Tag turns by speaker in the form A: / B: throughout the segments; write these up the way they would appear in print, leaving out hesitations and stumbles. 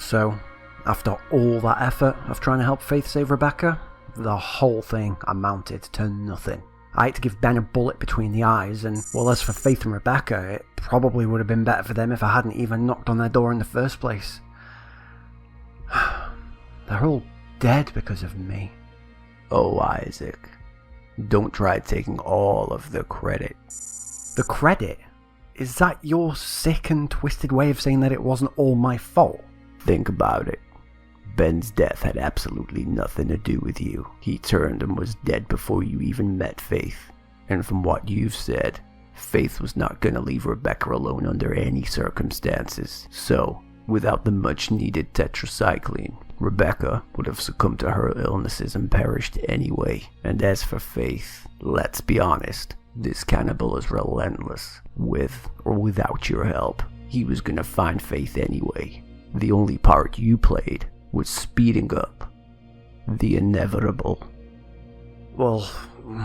A: So, after all that effort of trying to help Faith save Rebecca, the whole thing amounted to nothing. I had to give Ben a bullet between the eyes, and well, as for Faith and Rebecca, it probably would have been better for them if I hadn't even knocked on their door in the first place. They're all dead because of me.
B: Oh, Isaac, don't try taking all of the credit.
A: The credit? Is that your sick and twisted way of saying that it wasn't all my fault?
B: Think about it. Ben's death had absolutely nothing to do with you. He turned and was dead before you even met Faith. And from what you've said, Faith was not gonna leave Rebecca alone under any circumstances. So, without the much needed tetracycline, Rebecca would have succumbed to her illnesses and perished anyway. And as for Faith, let's be honest, this cannibal is relentless. With or without your help, he was gonna find Faith anyway. The only part you played was speeding up the inevitable.
A: Well,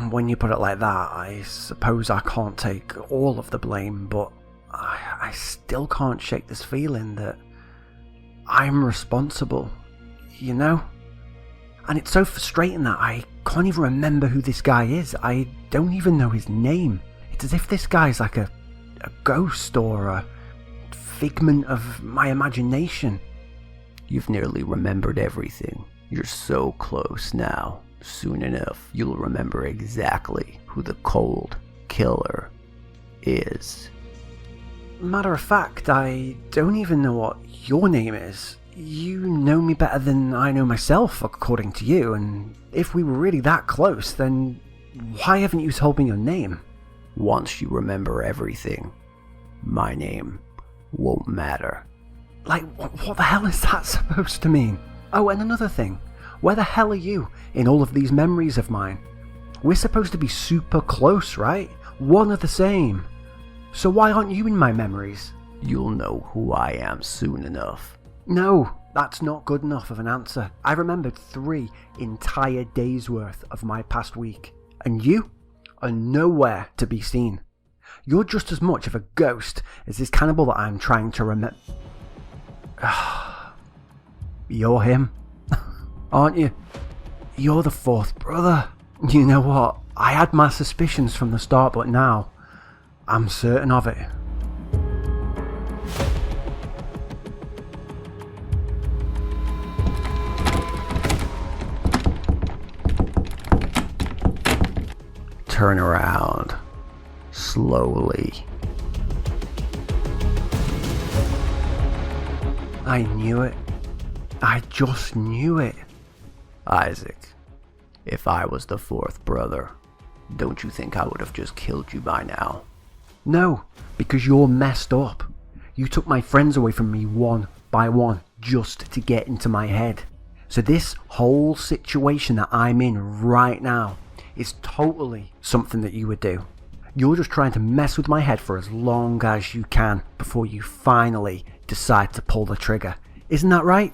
A: when you put it like that, I suppose I can't take all of the blame, but I still can't shake this feeling that I'm responsible, you know? And it's so frustrating that I can't even remember who this guy is. I don't even know his name. It's as if this guy's like a ghost or a figment of my imagination.
B: You've nearly remembered everything. You're so close now. Soon enough, you'll remember exactly who the cold killer is.
A: Matter of fact, I don't even know what your name is. You know me better than I know myself, according to you, and if we were really that close, then why haven't you told me your name?
B: Once you remember everything, my name won't matter.
A: Like, what the hell is that supposed to mean? Oh, and another thing. Where the hell are you in all of these memories of mine? We're supposed to be super close, right? One of the same. So why aren't you in my memories?
B: You'll know who I am soon enough.
A: No, that's not good enough of an answer. I remembered 3 entire days worth of my past week. And you are nowhere to be seen. You're just as much of a ghost as this cannibal that I'm trying to remember. You're him, aren't you? You're the 4th brother. You know what? I had my suspicions from the start, but now I'm certain of it.
B: Turn around. Slowly.
A: I knew it. I just knew it.
B: Isaac, if I was the 4th brother, don't you think I would have just killed you by now?
A: No, because you're messed up. You took my friends away from me one by one just to get into my head. So this whole situation that I'm in right now is totally something that you would do. You're just trying to mess with my head for as long as you can before you finally decide to pull the trigger. Isn't that right?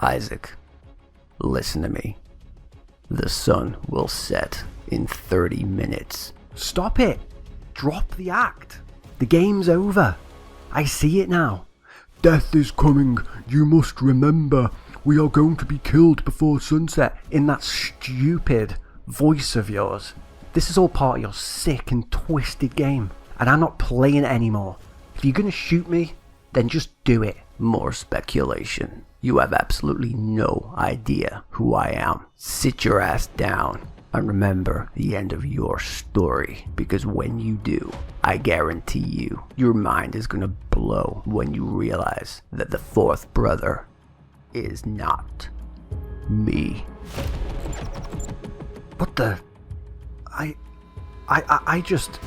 B: Isaac, listen to me. The sun will set in 30 minutes.
A: Stop it. Drop the act. The game's over. I see it now. Death is coming. You must remember. We are going to be killed before sunset, in that stupid voice of yours. This is all part of your sick and twisted game, and I'm not playing it anymore. If you're gonna shoot me, then just do it.
B: More speculation. You have absolutely no idea who I am. Sit your ass down and remember the end of your story, because when you do, I guarantee you, your mind is gonna blow when you realize that the 4th brother is not me.
A: What the? I just...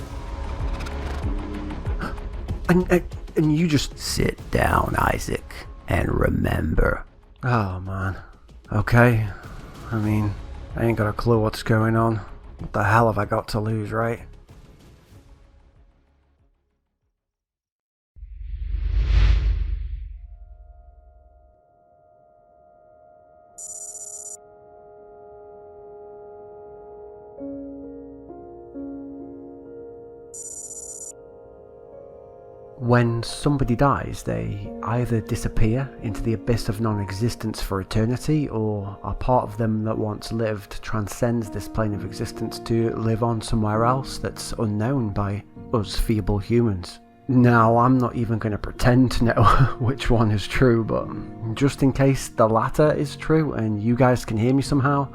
A: And you just...
B: Sit down, Isaac, and remember.
A: Oh, man. Okay. I mean, I ain't got a clue what's going on. What the hell have I got to lose, right? When somebody dies, they either disappear into the abyss of non-existence for eternity, or a part of them that once lived transcends this plane of existence to live on somewhere else that's unknown by us feeble humans. Now, I'm not even going to pretend to know which one is true, but just in case the latter is true and you guys can hear me somehow,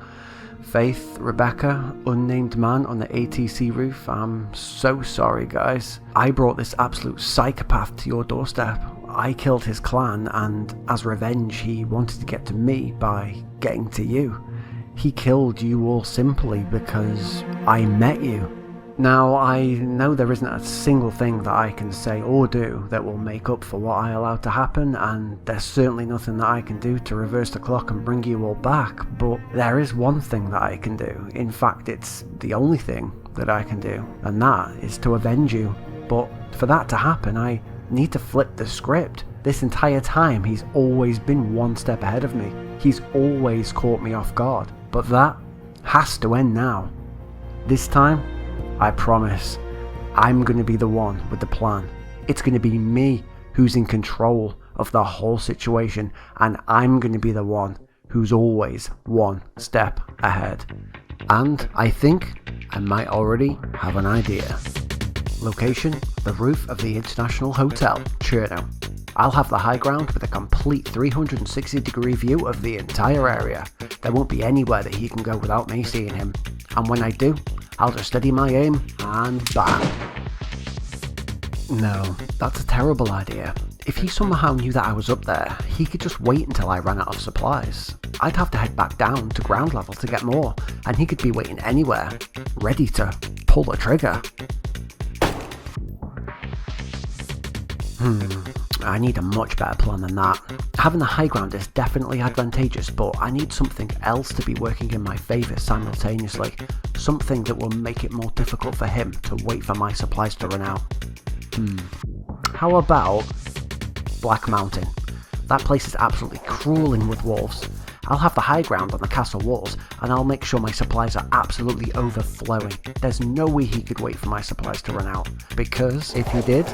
A: Faith, Rebecca, unnamed man on the ATC roof, I'm so sorry guys. I brought this absolute psychopath to your doorstep. I killed his clan, and as revenge he wanted to get to me by getting to you. He killed you all simply because I met you. Now, I know there isn't a single thing that I can say or do that will make up for what I allowed to happen, and there's certainly nothing that I can do to reverse the clock and bring you all back, but there is one thing that I can do. In fact, it's the only thing that I can do, and that is to avenge you. But for that to happen, I need to flip the script. This entire time, he's always been one step ahead of me. He's always caught me off guard, but that has to end now. This time, I promise, I'm going to be the one with the plan. It's going to be me who's in control of the whole situation, and I'm going to be the one who's always one step ahead. And I think I might already have an idea. Location, the roof of the International Hotel, Cherno. I'll have the high ground with a complete 360-degree view of the entire area. There won't be anywhere that he can go without me seeing him. And when I do, I'll just steady my aim and bam. No, that's a terrible idea. If he somehow knew that I was up there, he could just wait until I ran out of supplies. I'd have to head back down to ground level to get more, and he could be waiting anywhere, ready to pull the trigger. I need a much better plan than that. Having the high ground is definitely advantageous, but I need something else to be working in my favour simultaneously. Something that will make it more difficult for him to wait for my supplies to run out. How about Black Mountain? That place is absolutely crawling with wolves. I'll have the high ground on the castle walls, and I'll make sure my supplies are absolutely overflowing. There's no way he could wait for my supplies to run out, because if he did,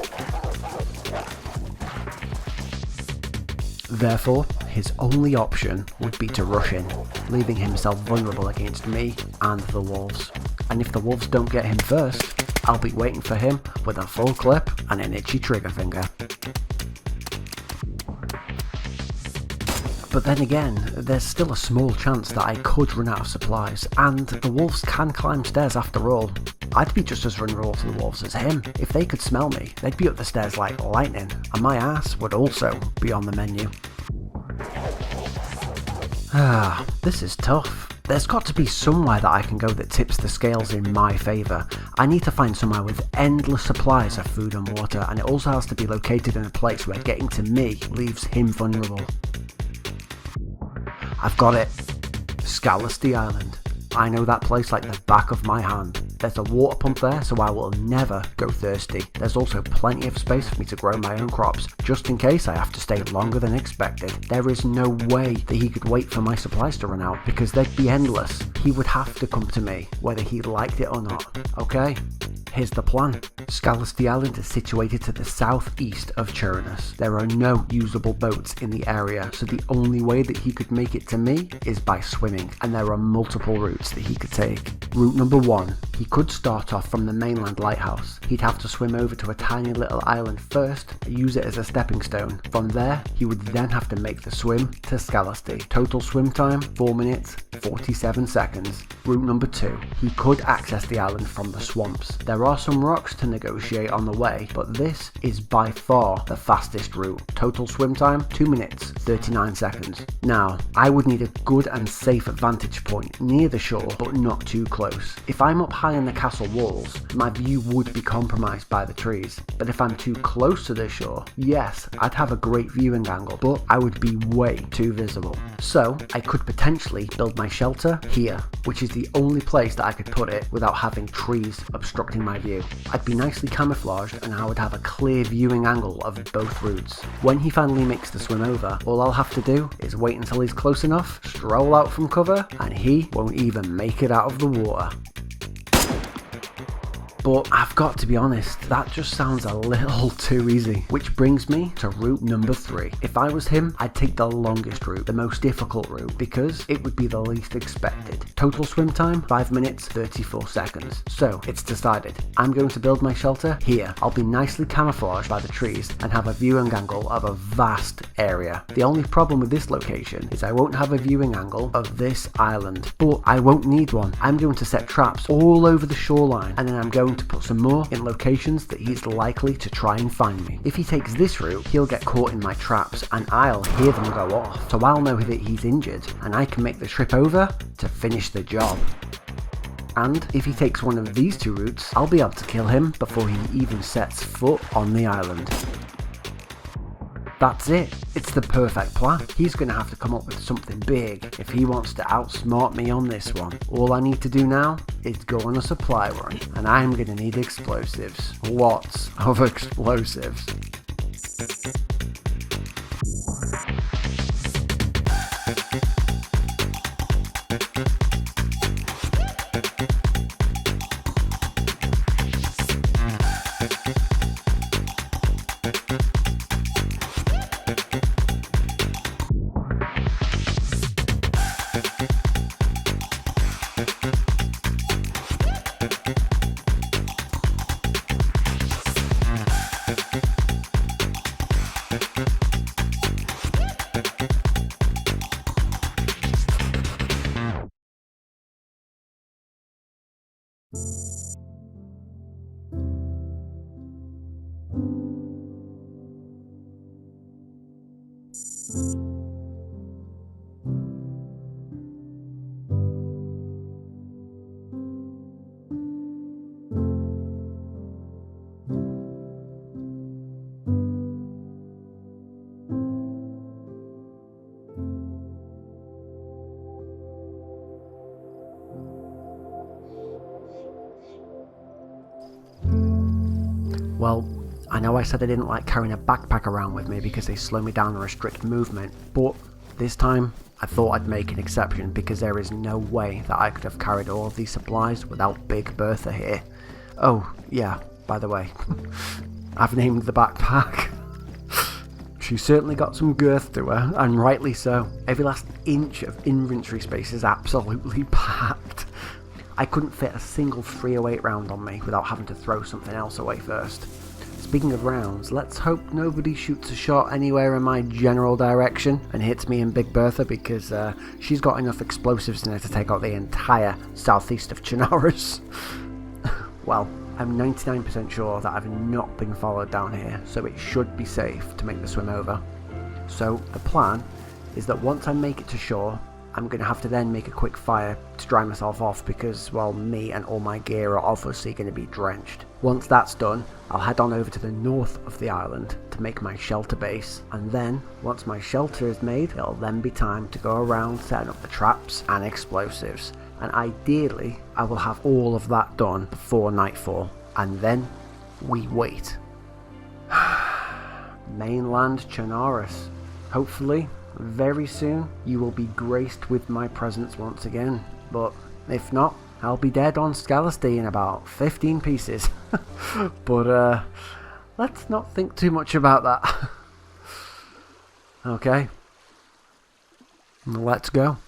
A: therefore, his only option would be to rush in, leaving himself vulnerable against me and the wolves. And if the wolves don't get him first, I'll be waiting for him with a full clip and an itchy trigger finger. But then again, there's still a small chance that I could run out of supplies, and the wolves can climb stairs after all. I'd be just as vulnerable to the wolves as him. If they could smell me, they'd be up the stairs like lightning, and my ass would also be on the menu. This is tough. There's got to be somewhere that I can go that tips the scales in my favour. I need to find somewhere with endless supplies of food and water, and it also has to be located in a place where getting to me leaves him vulnerable. I've got it. Scalasty Island. I know that place like the back of my hand. There's a water pump there, so I will never go thirsty. There's also plenty of space for me to grow my own crops, just in case I have to stay longer than expected. There is no way that he could wait for my supplies to run out, because they'd be endless. He would have to come to me, whether he liked it or not. Okay? Here's the plan. Scalasty Island is situated to the southeast of Cherno. There are no usable boats in the area, so the only way that he could make it to me is by swimming, and there are multiple routes that he could take. Route number 1, he could start off from the mainland lighthouse. He'd have to swim over to a tiny little island first, use it as a stepping stone. From there, he would then have to make the swim to Scalasty. Total swim time, 4 minutes, 47 seconds. Route number 2, he could access the island from the swamps. There are some rocks to negotiate on the way, but this is by far the fastest route. Total swim time, 2 minutes, 39 seconds. Now, I would need a good and safe vantage point near the shore, but not too close. If I'm up high in the castle walls, my view would be compromised by the trees, but if I'm too close to the shore, yes, I'd have a great viewing angle, but I would be way too visible. So, I could potentially build my shelter here, which is the only place that I could put it without having trees obstructing my view. I'd be nicely camouflaged, and I would have a clear viewing angle of both routes. When he finally makes the swim over, all I'll have to do is wait until he's close enough, stroll out from cover, and he won't even make it out of the water. but I've got to be honest, that just sounds a little too easy. Which brings me to route number 3. If I was him, I'd take the longest route, the most difficult route, because it would be the least expected. Total swim time, 5 minutes, 34 seconds. So, it's decided. I'm going to build my shelter here. I'll be nicely camouflaged by the trees and have a viewing angle of a vast area. The only problem with this location is I won't have a viewing angle of this island, but I won't need one. I'm going to set traps all over the shoreline, and then I'm going to put some more in locations that he's likely to try and find me. If he takes this route, he'll get caught in my traps and I'll hear them go off, so I'll know that he's injured and I can make the trip over to finish the job. And if he takes one of these 2 routes, I'll be able to kill him before he even sets foot on the island. That's it. It's the perfect plan. He's going to have to come up with something big if he wants to outsmart me on this one. All I need to do now is go on a supply run, and I'm going to need explosives. Lots of explosives. Well, I know I said I didn't like carrying a backpack around with me because they slow me down and restrict movement, but this time I thought I'd make an exception because there is no way that I could have carried all of these supplies without Big Bertha here. Oh, yeah, by the way, I've named the backpack. She's certainly got some girth to her, and rightly so. Every last inch of inventory space is absolutely packed. I couldn't fit a single 308 round on me without having to throw something else away first. Speaking of rounds, let's hope nobody shoots a shot anywhere in my general direction and hits me in Big Bertha, because she's got enough explosives in her to take out the entire southeast of Chernarus. Well, I'm 99% sure that I've not been followed down here, so it should be safe to make the swim over. So the plan is that once I make it to shore, I'm going to have to then make a quick fire to dry myself off because, well, me and all my gear are obviously going to be drenched. Once that's done, I'll head on over to the north of the island to make my shelter base, and then, once my shelter is made, it'll then be time to go around setting up the traps and explosives, and ideally, I will have all of that done before nightfall, and then we wait. Mainland Chernarus. Hopefully, very soon, you will be graced with my presence once again, but if not, I'll be dead on Scalasty in about 15 pieces. But let's not think too much about that. Okay, let's go.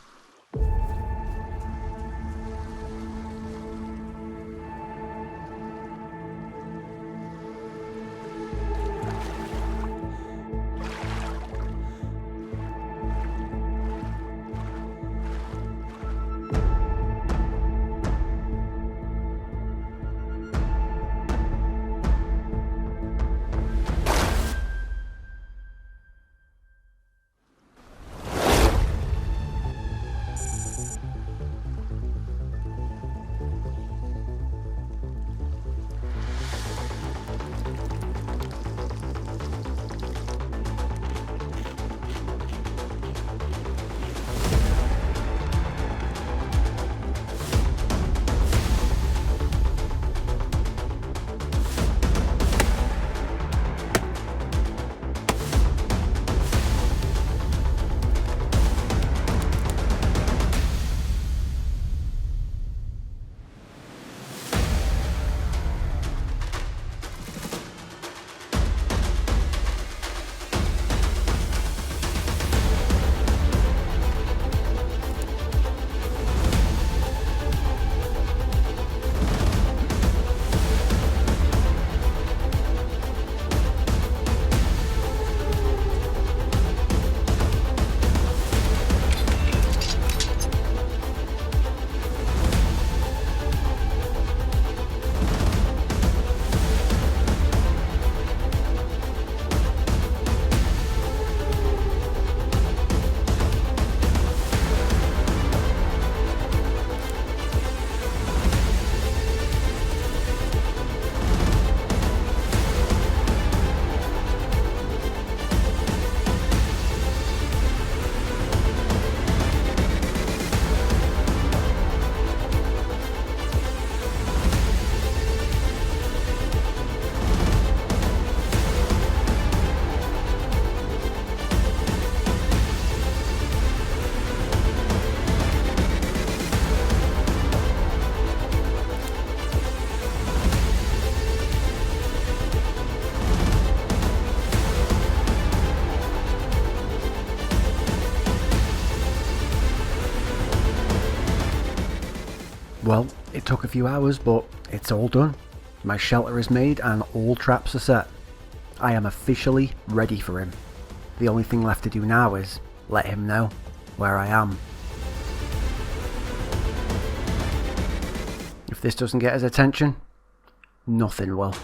A: Well, it took a few hours, but it's all done. My shelter is made and all traps are set. I am officially ready for him. The only thing left to do now is let him know where I am. If this doesn't get his attention, nothing will.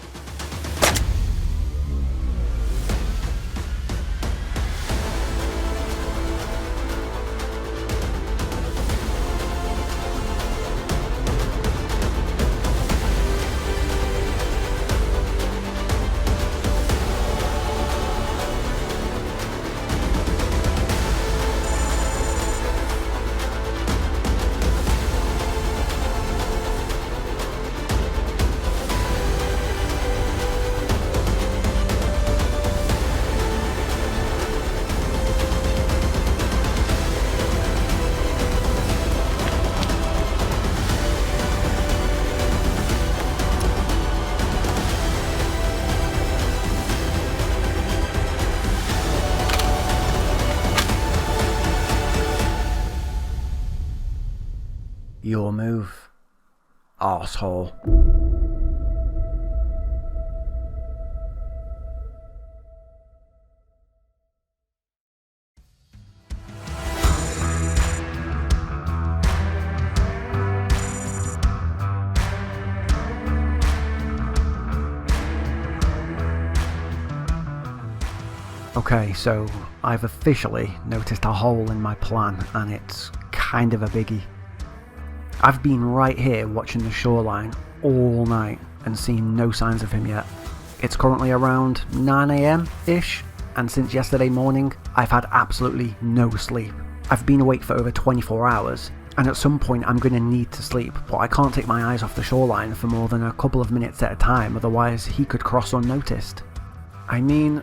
A: Your move, arsehole. Okay, so I've officially noticed a hole in my plan, and it's kind of a biggie. I've been right here watching the shoreline all night and seen no signs of him yet. It's currently around 9 AM-ish, and since yesterday morning, I've had absolutely no sleep. I've been awake for over 24 hours, and at some point I'm going to need to sleep, but I can't take my eyes off the shoreline for more than a couple of minutes at a time, otherwise he could cross unnoticed. I mean,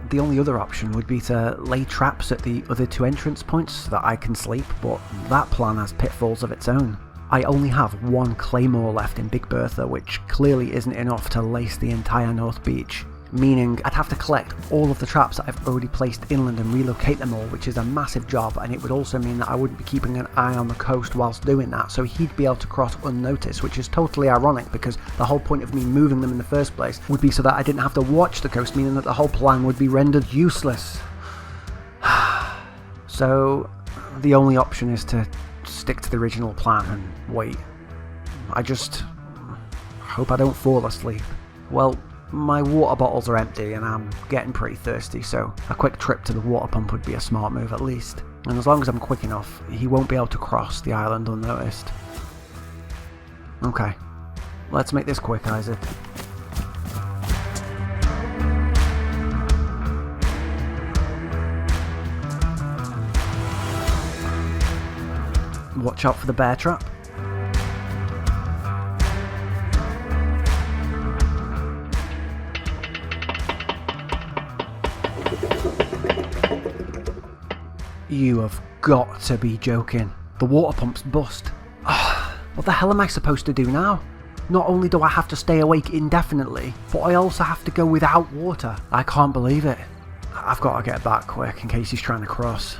A: the only other option would be to lay traps at the other two entrance points so that I can sleep, but that plan has pitfalls of its own. I only have one claymore left in Big Bertha, which clearly isn't enough to lace the entire North Beach, meaning I'd have to collect all of the traps that I've already placed inland and relocate them all, which is a massive job, and it would also mean that I wouldn't be keeping an eye on the coast whilst doing that, so he'd be able to cross unnoticed, which is totally ironic because the whole point of me moving them in the first place would be so that I didn't have to watch the coast, meaning that the whole plan would be rendered useless. So the only option is to stick to the original plan and wait. I just hope I don't fall asleep. Well, my water bottles are empty and I'm getting pretty thirsty, so a quick trip to the water pump would be a smart move at least. And as long as I'm quick enough, he won't be able to cross the island unnoticed. Okay, let's make this quick, Isaac. Watch out for the bear trap. You have got to be joking. The water pump's bust. What the hell am I supposed to do now? Not only do I have to stay awake indefinitely, but I also have to go without water. I can't believe it. I've got to get back quick in case he's trying to cross.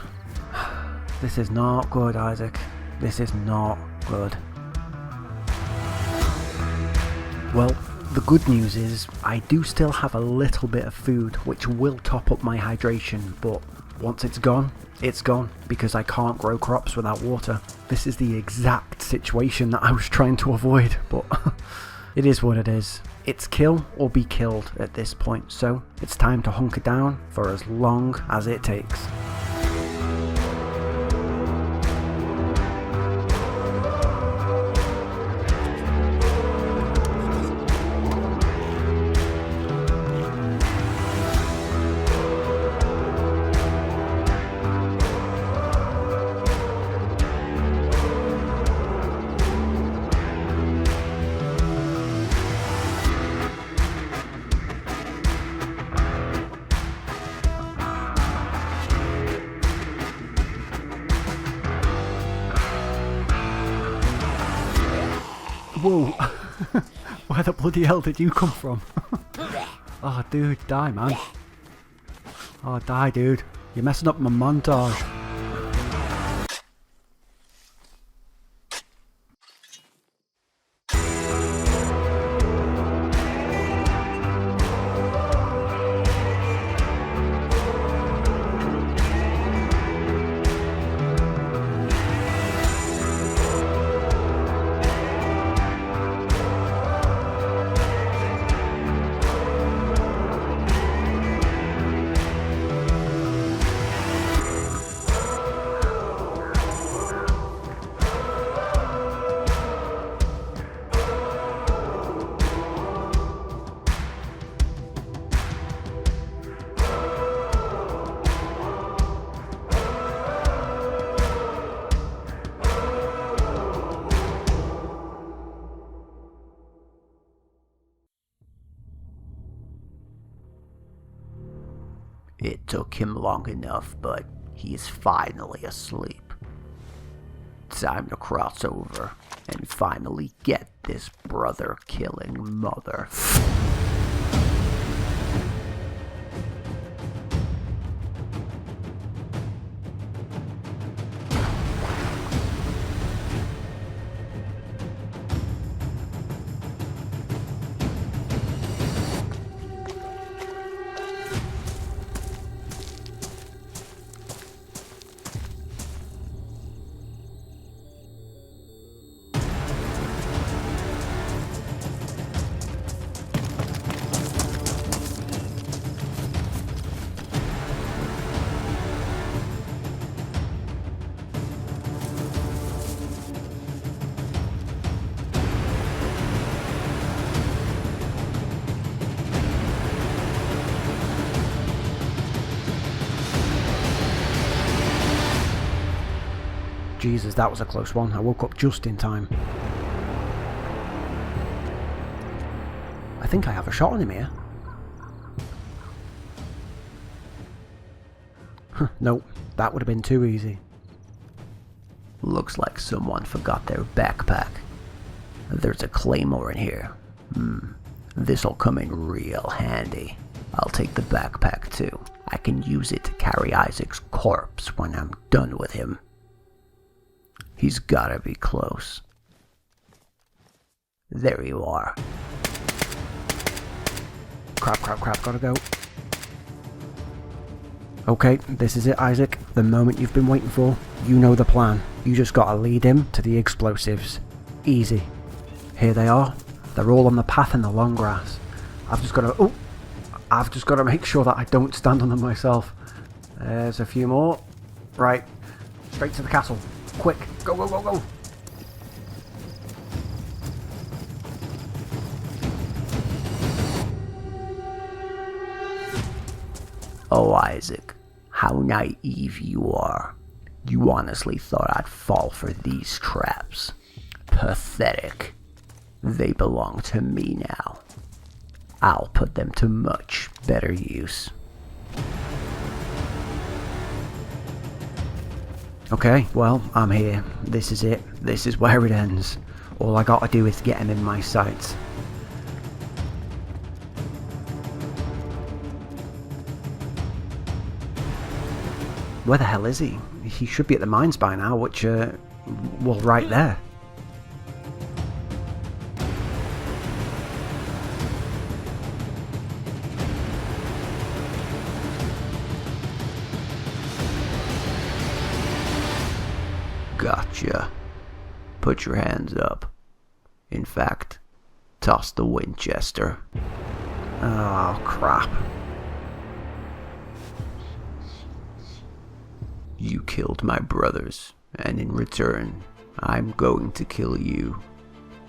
A: This is not good, Isaac. This is not good. Well, the good news is I do still have a little bit of food which will top up my hydration, but once it's gone, because I can't grow crops without water. This is the exact situation that I was trying to avoid, but it is what it is. It's kill or be killed at this point, so it's time to hunker down for as long as it takes. Whoa, where the bloody hell did you come from? Oh dude, die man. Oh die dude, you're messing up my montage.
B: It took him long enough, but he is finally asleep. Time to cross over and finally get this brother-killing mother.
A: Jesus, that was a close one. I woke up just in time. I think I have a shot on him here. Nope, that would have been too easy.
B: Looks like someone forgot their backpack. There's a claymore in here. This'll come in real handy. I'll take the backpack too. I can use it to carry Isaac's corpse when I'm done with him. He's gotta be close. There you are.
A: Crap, gotta go. Okay, this is it, Isaac. The moment you've been waiting for. You know the plan. You just gotta lead him to the explosives. Easy. Here they are. They're all on the path in the long grass. I've just gotta make sure that I don't stand on them myself. There's a few more. Right. Straight to the castle. Quick. Go, go, go, go.
B: Oh, Isaac, how naive you are. You honestly thought I'd fall for these traps. Pathetic. They belong to me now. I'll put them to much better use.
A: Okay, well, I'm here. This is it. This is where it ends. All I gotta do is get him in my sights. Where the hell is he? He should be at the mines by now, which, well, right there.
B: Gotcha. Put your hands up. In fact, toss the Winchester.
A: Oh, crap.
B: You killed my brothers, and in return, I'm going to kill you.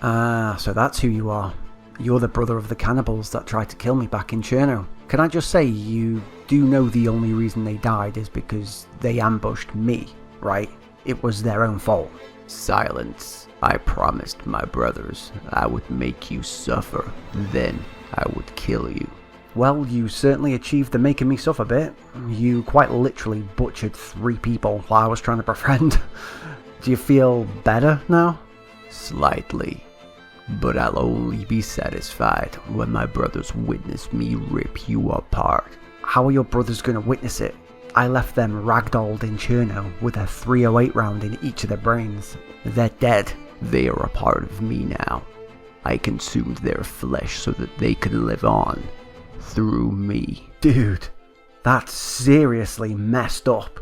A: Ah, so that's who you are. You're the brother of the cannibals that tried to kill me back in Cherno. Can I just say, you do know the only reason they died is because they ambushed me, right? It was their own fault.
B: Silence. I promised my brothers I would make you suffer, then I would kill you.
A: Well, you certainly achieved the making me suffer bit. You quite literally butchered 3 people while I was trying to befriend. Do you feel better now?
B: Slightly. But I'll only be satisfied when my brothers witness me rip you apart.
A: How are your brothers going to witness it? I left them ragdolled in Cherno with a 308 round in each of their brains. They're dead.
B: They are a part of me now. I consumed their flesh so that they could live on. Through me.
A: Dude, that's seriously messed up.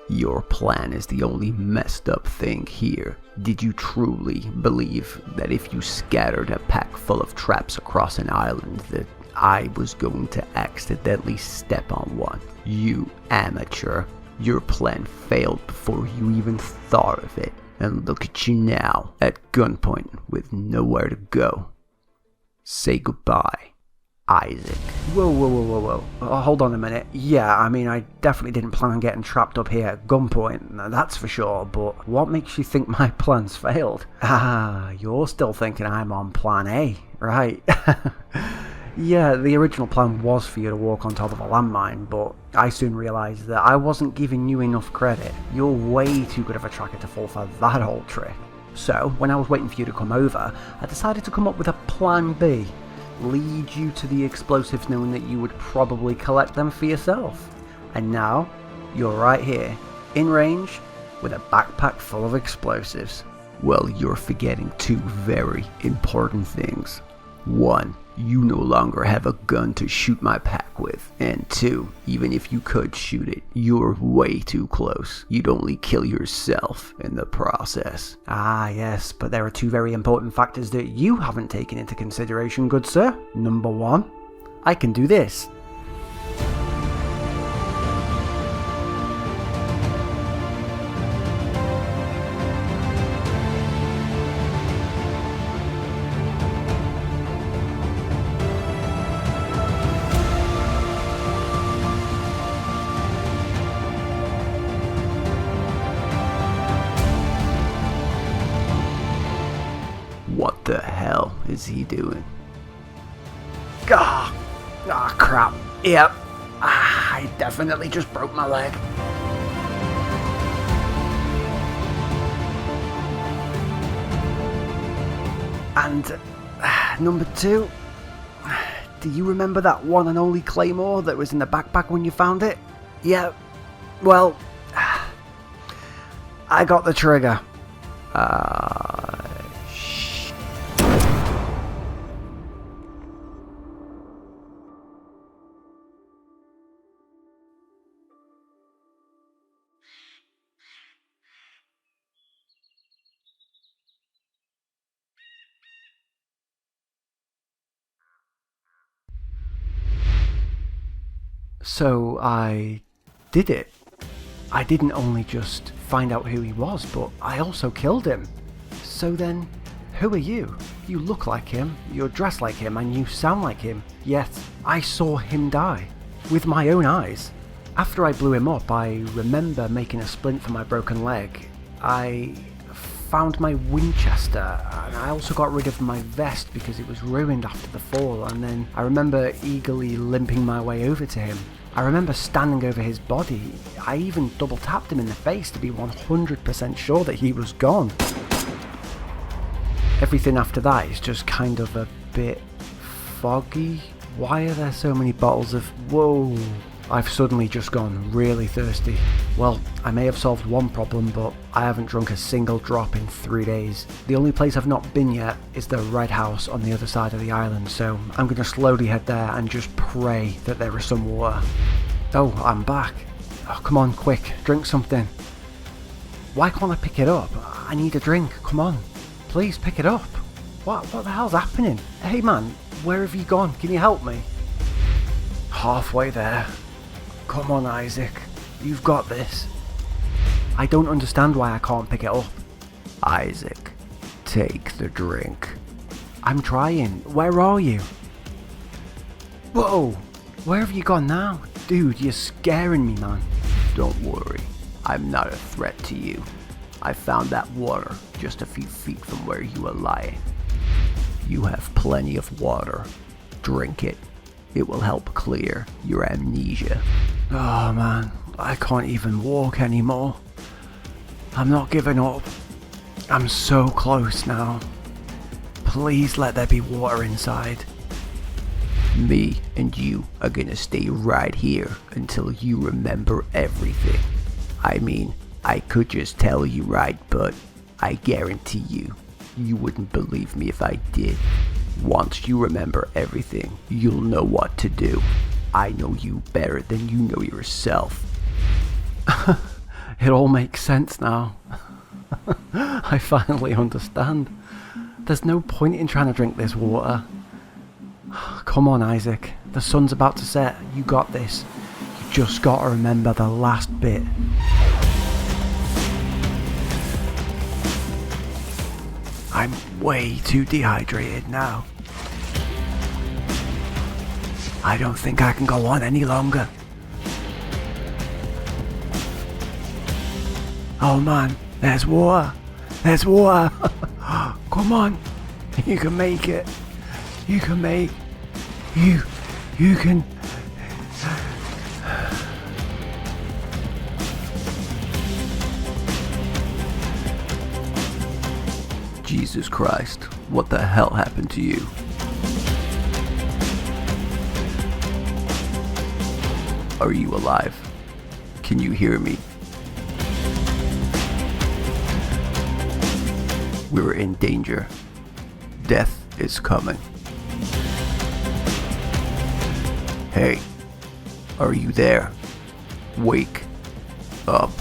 B: Your plan is the only messed up thing here. Did you truly believe that if you scattered a pack full of traps across an island that I was going to accidentally step on one? You amateur. Your plan failed before you even thought of it. And look at you now, at gunpoint with nowhere to go. Say goodbye, Isaac.
A: Whoa. Hold on a minute. Yeah, I mean, I definitely didn't plan on getting trapped up here at gunpoint, that's for sure, but what makes you think my plans failed? Ah, you're still thinking I'm on plan A, right? Yeah, the original plan was for you to walk on top of a landmine, but I soon realised that I wasn't giving you enough credit. You're way too good of a tracker to fall for that old trick. So, when I was waiting for you to come over, I decided to come up with a plan B. Lead you to the explosives knowing that you would probably collect them for yourself. And now, you're right here, in range, with a backpack full of explosives.
B: Well, you're forgetting two very important things. One, you no longer have a gun to shoot my pack with. And two, even if you could shoot it, you're way too close. You'd only kill yourself in the process.
A: Ah, yes, but there are two very important factors that you haven't taken into consideration, good sir. Number one, I can do this.
B: What the hell is he doing?
A: Ah, crap. Yep. I definitely just broke my leg. And number two, do you remember that one and only claymore that was in the backpack when you found it? Yeah, well, I got the trigger. So I did it. I didn't only just find out who he was, but I also killed him. So then, who are you? You look like him, you're dressed like him, and you sound like him. Yet, I saw him die. With my own eyes. After I blew him up, I remember making a splint for my broken leg. I found my Winchester, and I also got rid of my vest because it was ruined after the fall, and then I remember eagerly limping my way over to him. I remember standing over his body. I even double tapped him in the face to be 100% sure that he was gone. Everything after that is just kind of a bit foggy. Why are there so many bottles of... Whoa. I've suddenly just gone really thirsty. Well, I may have solved one problem, but I haven't drunk a single drop in 3 days. The only place I've not been yet is the Red House on the other side of the island, so I'm gonna slowly head there and just pray that there is some water. Oh, I'm back. Oh, come on, quick, drink something. Why can't I pick it up? I need a drink, come on. Please pick it up. What the hell's happening? Hey man, where have you gone? Can you help me? Halfway there. Come on, Isaac. You've got this. I don't understand why I can't pick it up.
B: Isaac, take the drink.
A: I'm trying. Where are you? Whoa! Where have you gone now? Dude, you're scaring me, man.
B: Don't worry. I'm not a threat to you. I found that water just a few feet from where you were lying. You have plenty of water. Drink it. It will help clear your amnesia.
A: Oh man, I can't even walk anymore. I'm not giving up. I'm so close now. Please let there be water inside.
B: Me and you are gonna stay right here until you remember everything. I mean, I could just tell you right, but I guarantee you wouldn't believe me if I did. Once you remember everything, you'll know what to do. I know you better than you know yourself.
A: It all makes sense now. I finally understand. There's no point in trying to drink this water. Come on, Isaac. The sun's about to set. You got this. You just gotta remember the last bit. I'm way too dehydrated now. I don't think I can go on any longer. Oh man, there's water. There's water. Come on. You can make it. You can make You can...
B: Jesus Christ, what the hell happened to you? Are you alive? Can you hear me? We're in danger. Death is coming. Hey, are you there? Wake up.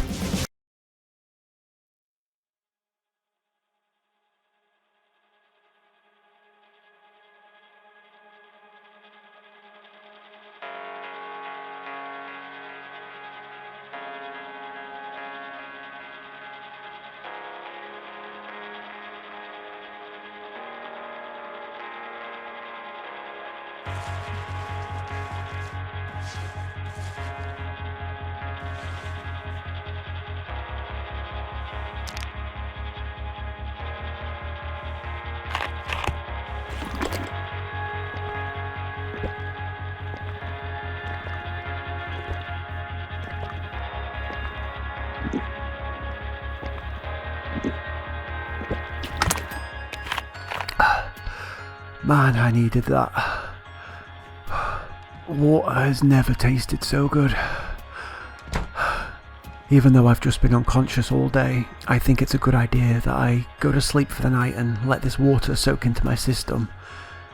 A: Man, I needed that. Water has never tasted so good. Even though I've just been unconscious all day, I think it's a good idea that I go to sleep for the night and let this water soak into my system.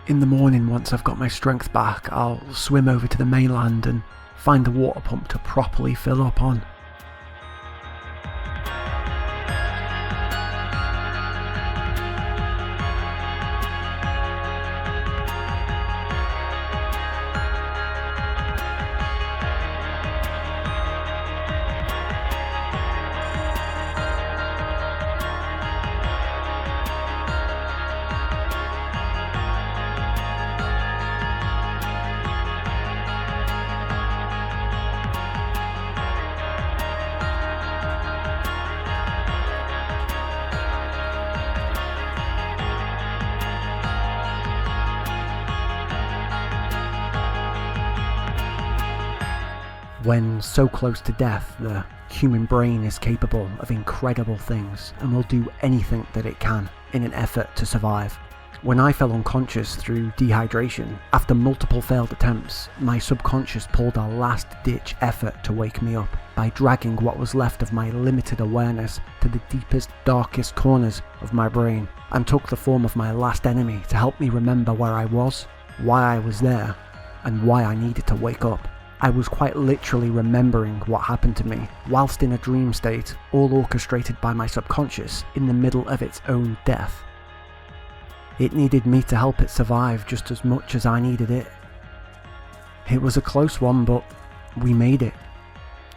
A: In the morning, once I've got my strength back, I'll swim over to the mainland and find the water pump to properly fill up on. When so close to death, the human brain is capable of incredible things and will do anything that it can in an effort to survive. When I fell unconscious through dehydration, after multiple failed attempts, my subconscious pulled a last-ditch effort to wake me up by dragging what was left of my limited awareness to the deepest, darkest corners of my brain, and took the form of my last enemy to help me remember where I was, why I was there, and why I needed to wake up. I was quite literally remembering what happened to me, whilst in a dream state, all orchestrated by my subconscious, in the middle of its own death. It needed me to help it survive just as much as I needed it. It was a close one, but we made it.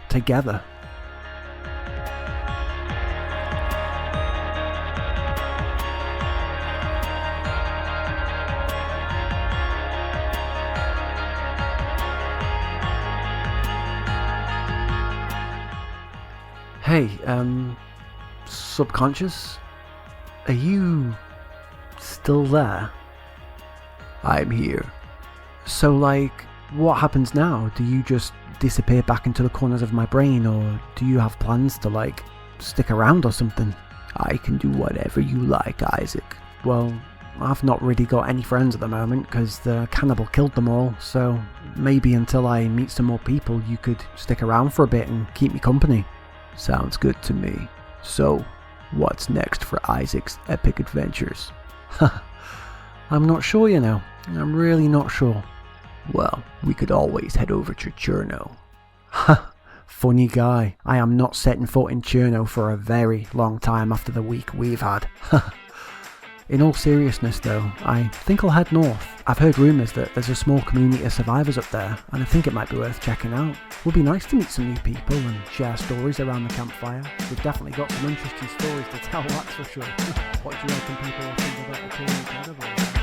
A: Together. Hey, subconscious? Are you still there?
B: I'm here.
A: So, like, what happens now? Do you just disappear back into the corners of my brain, or do you have plans to, like, stick around or something?
B: I can do whatever you like, Isaac.
A: Well, I've not really got any friends at the moment because the cannibal killed them all, so maybe until I meet some more people you could stick around for a bit and keep me company.
B: Sounds good to me. So, what's next for Isaac's epic adventures?
A: I'm not sure, you know. I'm really not sure.
B: Well, we could always head over to Cherno.
A: Funny guy. I am not setting foot in Cherno for a very long time after the week we've had. In all seriousness though, I think I'll head north. I've heard rumours that there's a small community of survivors up there, and I think it might be worth checking out. It would be nice to meet some new people and share stories around the campfire. We've definitely got some interesting stories to tell, that's for sure. What do you reckon people will think about the tour?